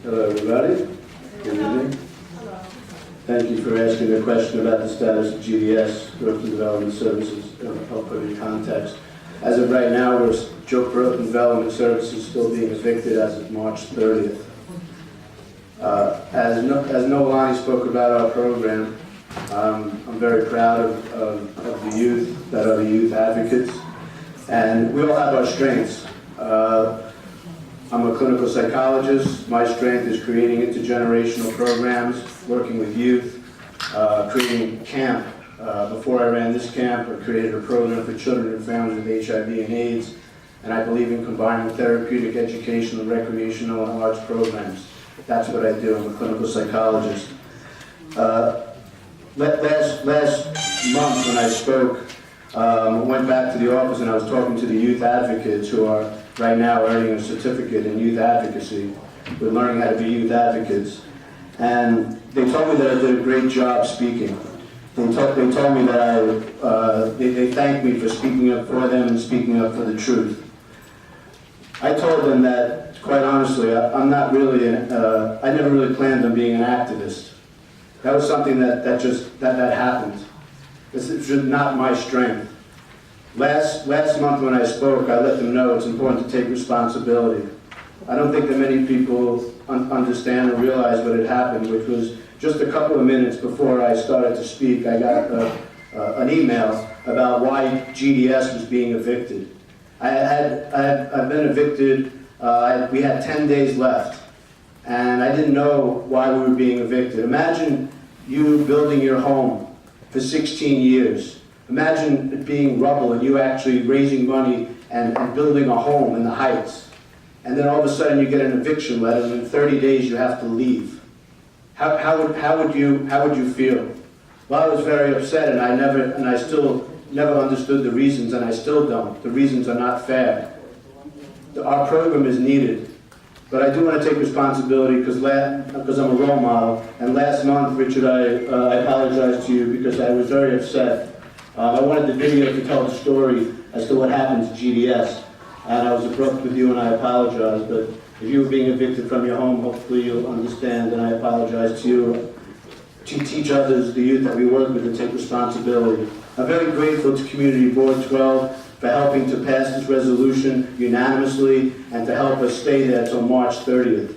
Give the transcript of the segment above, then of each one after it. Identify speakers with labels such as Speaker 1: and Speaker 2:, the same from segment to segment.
Speaker 1: Hello, everybody. Good evening. Thank you for asking a question about the status of GDS, Growth and Development Services. I'll put it in context. As of right now, Growth and Development Services still being evicted as of March 30th. As Nolani spoke about our program, I'm very proud of the youth that are the youth advocates, and we all have our strengths. I'm a clinical psychologist. My strength is creating intergenerational programs, working with youth, creating camp. Before I ran this camp, I created a program for children and families with HIV and AIDS, and I believe in combining therapeutic, educational, recreational, and arts programs. That's what I do. I'm a clinical psychologist. Last month when I spoke, I went back to the office and I was talking to the youth advocates who are right now earning a certificate in youth advocacy. We're learning how to be youth advocates. And they told me that I did a great job speaking. They told me that they thanked me for speaking up for them and speaking up for the truth. I told them that, quite honestly, I'm not really, I never really planned on being an activist. That was something that happened. This is not my strength. Last month when I spoke, I let them know it's important to take responsibility. I don't think that many people understand or realize what had happened, which was just a couple of minutes before I started to speak, I got an email about why GDS was being evicted. I've been evicted, we had 10 days left, and I didn't know why we were being evicted. Imagine you building your home for 16 years. Imagine it being rubble and you actually raising money and building a home in the Heights. And then all of a sudden you get an eviction letter and in 30 days you have to leave. How would you feel? Well, I was very upset, and I still never understood the reasons, and I still don't. The reasons are not fair. Our program is needed. But I do want to take responsibility because I'm a role model. And last month, Richard, I apologized to you because I was very upset. I wanted the video to tell the story as to what happened to GDS. And I was abrupt with you and I apologize. But if you were being evicted from your home, hopefully you'll understand. And I apologize to you. To teach others, the youth that we work with, to take responsibility. I'm very grateful to Community Board 12 for helping to pass this resolution unanimously and to help us stay there until March 30th.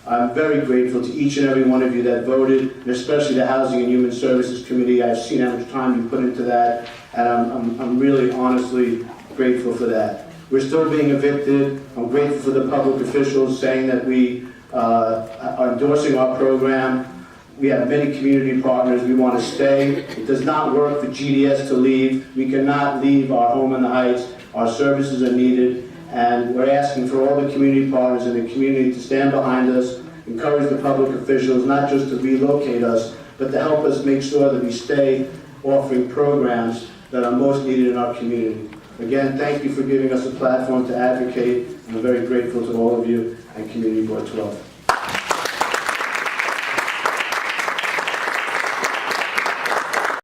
Speaker 1: I'm very grateful to each and every one of you that voted, and especially the Housing and Human Services Committee. I've seen how much time you put into that, and I'm really honestly grateful for that. We're still being evicted. I'm grateful for the public officials saying that we are endorsing our program. We have many community partners. We want to stay. It does not work for GDS to leave. We cannot leave our home in the Heights. Our services are needed, and we're asking for all the community partners in the community to stand behind us, encourage the public officials not just to relocate us, but to help us make sure that we stay offering programs that are most needed in our community. Again, thank you for giving us a platform to advocate, and I'm very grateful to all of you and Community Board 12.